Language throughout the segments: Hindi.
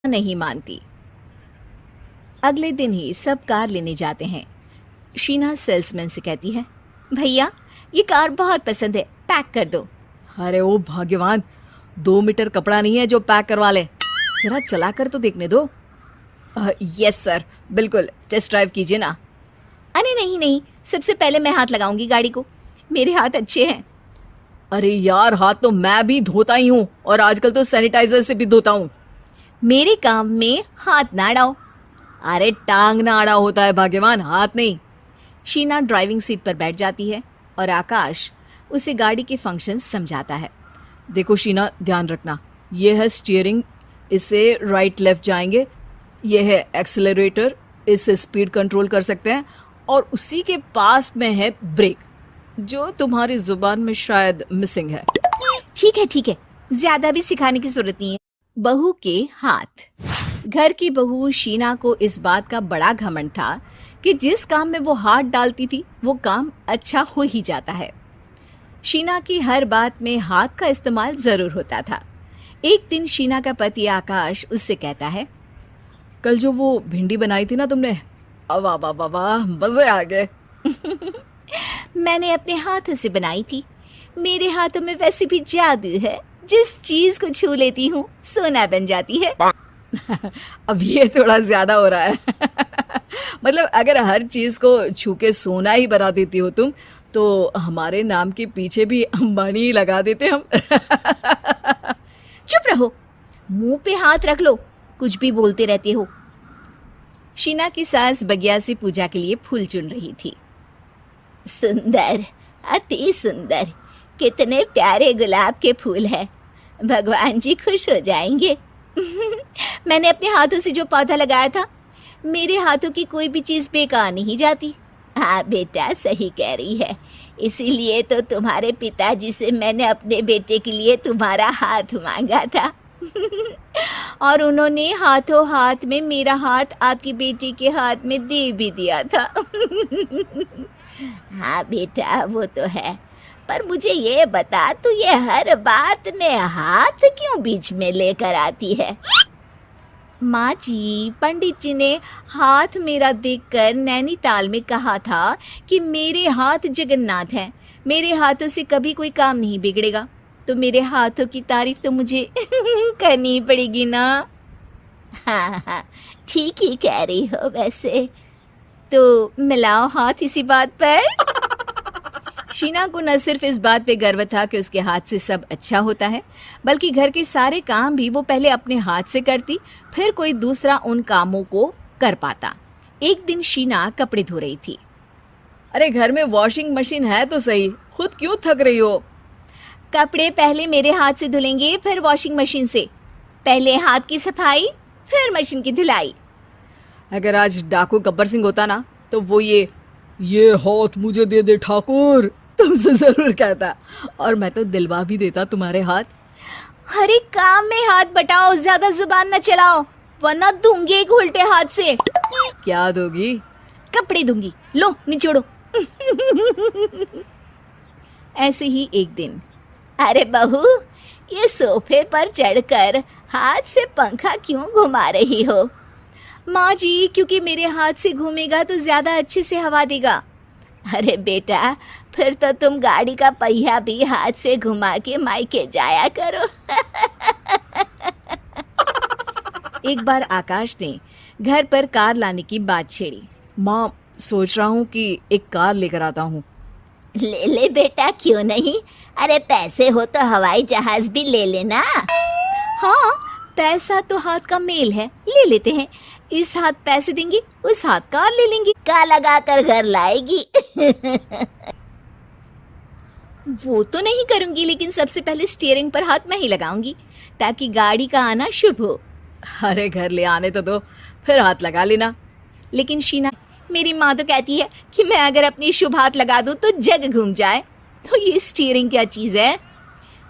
नहीं मानती। अगले दिन ही सब कार लेने जाते हैं। शीना सेल्समैन से कहती है, भैया ये कार बहुत पसंद है, पैक कर दो। अरे ओ भाग्यवान, 2 मीटर कपड़ा नहीं है जो पैक करवा ले, जरा चला कर तो देखने दो। यस सर, बिल्कुल, टेस्ट ड्राइव कीजिए ना। अरे नहीं नहीं, सबसे पहले मैं हाथ लगाऊंगी गाड़ी को, मेरे हाथ अच्छे हैं। अरे यार, हाथ तो मैं भी धोता ही हूँ और आजकल तो सैनिटाइजर से भी धोता हूँ। मेरे काम में हाथ ना अड़ाओ। अरे टांग ना अड़ा होता है भाग्यवान, हाथ नहीं। शीना ड्राइविंग सीट पर बैठ जाती है और आकाश उसे गाड़ी के फंक्शंस समझाता है। देखो शीना, ध्यान रखना, ये है स्टीयरिंग, इससे राइट लेफ्ट जाएंगे। ये है एक्सेलरेटर, इससे स्पीड कंट्रोल कर सकते हैं। और उसी के पास में है ब्रेक, जो तुम्हारी जुबान में शायद मिसिंग है। ठीक है, ज्यादा भी सिखाने की जरूरत नहीं है। बहू के हाथ। घर की बहू शीना को इस बात का बड़ा घमंड था कि जिस काम में वो हाथ डालती थी वो काम अच्छा हो ही जाता है। शीना की हर बात में हाथ का इस्तेमाल जरूर होता था। एक दिन शीना का पति आकाश उससे कहता है, कल जो वो भिंडी बनाई थी ना तुमने, वाह वाह वाह वाह, मजे आ गए। मैंने अपने हाथों से बनाई थी। मेरे हाथों में वैसे भी जादू है, जिस चीज को छू लेती हूँ सोना बन जाती है। अब ये थोड़ा ज्यादा हो रहा है। मतलब अगर हर चीज को छू के सोना ही बना देती हो तुम, तो हमारे नाम के पीछे भी अंबानी ही लगा देते हम। चुप रहो, मुंह पे हाथ रख लो, कुछ भी बोलते रहते हो। शीना की सास बगिया से पूजा के लिए फूल चुन रही थी। सुंदर, अति सुंदर, कितने प्यारे गुलाब के फूल हैं, भगवान जी खुश हो जाएंगे। मैंने अपने हाथों से जो पौधा लगाया था, मेरे हाथों की कोई भी चीज़ बेकार नहीं जाती। हाँ बेटा, सही कह रही है, इसीलिए तो तुम्हारे पिताजी से मैंने अपने बेटे के लिए तुम्हारा हाथ मांगा था। और उन्होंने हाथों हाथ में मेरा हाथ आपकी बेटी के हाथ में दे भी दिया था। हाँ बेटा, वो तो है, पर मुझे ये बता, तू ये हर बात में हाथ क्यों बीच में लेकर आती है? माँ जी, पंडित जी ने हाथ मेरा देखकर नैनीताल में कहा था कि मेरे हाथ जगन्नाथ हैं, मेरे हाथों से कभी कोई काम नहीं बिगड़ेगा, तो मेरे हाथों की तारीफ तो मुझे करनी पड़ेगी ना। हाँ, ठीक ही कह रही हो वैसे, तो मिलाओ हाथ इसी बात पर। शीना को न सिर्फ इस बात पे गर्व था कि उसके हाथ से सब अच्छा होता है, बल्कि घर के सारे काम भी वो पहले अपने हाथ से करती, फिर कोई दूसरा उन कामों को कर पाता। एक दिन शीना कपड़े धो रही थी। अरे घर में वॉशिंग मशीन है तो सही, खुद क्यों थक रही हो? कपड़े पहले मेरे हाथ से धुलेंगे, फिर वॉशिंग मशीन से। पहले हाथ की सफाई, फिर मशीन की धुलाई। अगर आज डाकू गब्बर सिंह होता ना, तो वो ये हाथ मुझे दे दे ठाकुर तुमसे जरूर कहता, और मैं तो दिलवा भी देता तुम्हारे हाथ। हर एक काम में हाथ बटाओ, ज्यादा जुबान न चलाओ, वरना दूंगी एक उल्टे हाथ से। क्या दोगी? कपड़े दूंगी, लो निचोड़ो। ऐसे ही एक दिन, अरे बहू, ये सोफे पर चढ़कर हाथ से पंखा क्यों घुमा रही हो? माँ जी, क्योंकि मेरे हाथ से घूमेगा तो ज्यादा अच्छे से हवा देगा। अरे बेटा, फिर तो तुम गाड़ी का पहिया भी हाथ से घुमा के मायके जाया करो। एक बार आकाश ने घर पर कार लाने की बात छेड़ी। माँ, सोच रहा हूँ कि एक कार लेकर आता हूँ। ले ले बेटा, क्यों नहीं? अरे पैसे हो तो हवाई जहाज भी ले लेना। हाँ, पैसा तो हाथ का मेल है, ले लेते हैं। इस हाथ पैसे देंगी, उस हाथ कार ले लेंगी। का लगा कर घर लाएगी। वो तो नहीं करूंगी, लेकिन सबसे पहले स्टीयरिंग पर हाथ मैं ही लगाऊंगी, ताकि गाड़ी का आना शुभ हो। अरे घर ले आने तो दो, फिर हाथ लगा लेना। लेकिन शीना, मेरी माँ तो कहती है कि मैं अगर अपनी शुभ हाथ लगा दूं तो जग घूम जाए, तो ये स्टीयरिंग क्या चीज़ है?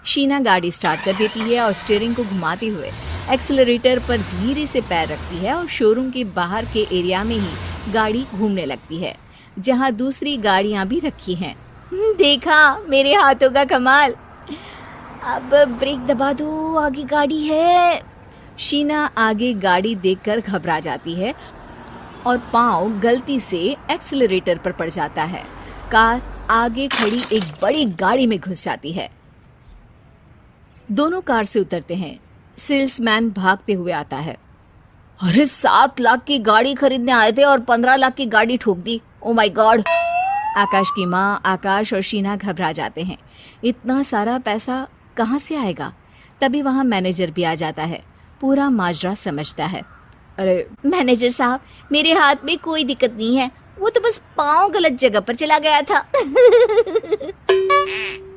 शीना गाड़ी स्टार्ट कर देती है और स्टीयरिंग को घुमाते हुए एक्सेलरेटर पर धीरे से पैर रखती है और शोरूम के बाहर के एरिया में ही गाड़ी घूमने लगती है, जहां दूसरी गाड़ियां भी रखी हैं। देखा मेरे हाथों का कमाल। अब ब्रेक दबा दो, आगे गाड़ी है। शीना आगे गाड़ी देखकर घबरा जाती है और पाँव गलती से एक्सीलरेटर पर पड़ जाता है। कार आगे खड़ी एक बड़ी गाड़ी में घुस जाती है। दोनों कार से उतरते हैं। सेल्समैन भागते हुए आता है। अरे 7 लाख की गाड़ी खरीदने आए थे और 15 लाख की गाड़ी ठोक दी। Oh my God. आकाश की माँ, आकाश और शीना घबरा जाते हैं। इतना सारा पैसा कहाँ से आएगा? तभी वहाँ मैनेजर भी आ जाता है। पूरा माजरा समझता है। अरे मैनेजर साहब, मेरे हाथ में कोई दिक्कत नहीं है, वो तो बस पाँव गलत जगह पर चला गया था।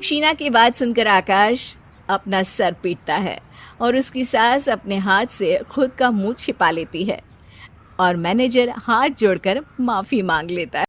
शीना की बात सुनकर आकाश अपना सर पीटता है और उसकी सास अपने हाथ से खुद का मुंह छिपा लेती है और मैनेजर हाथ जोड़कर माफी मांग लेता है।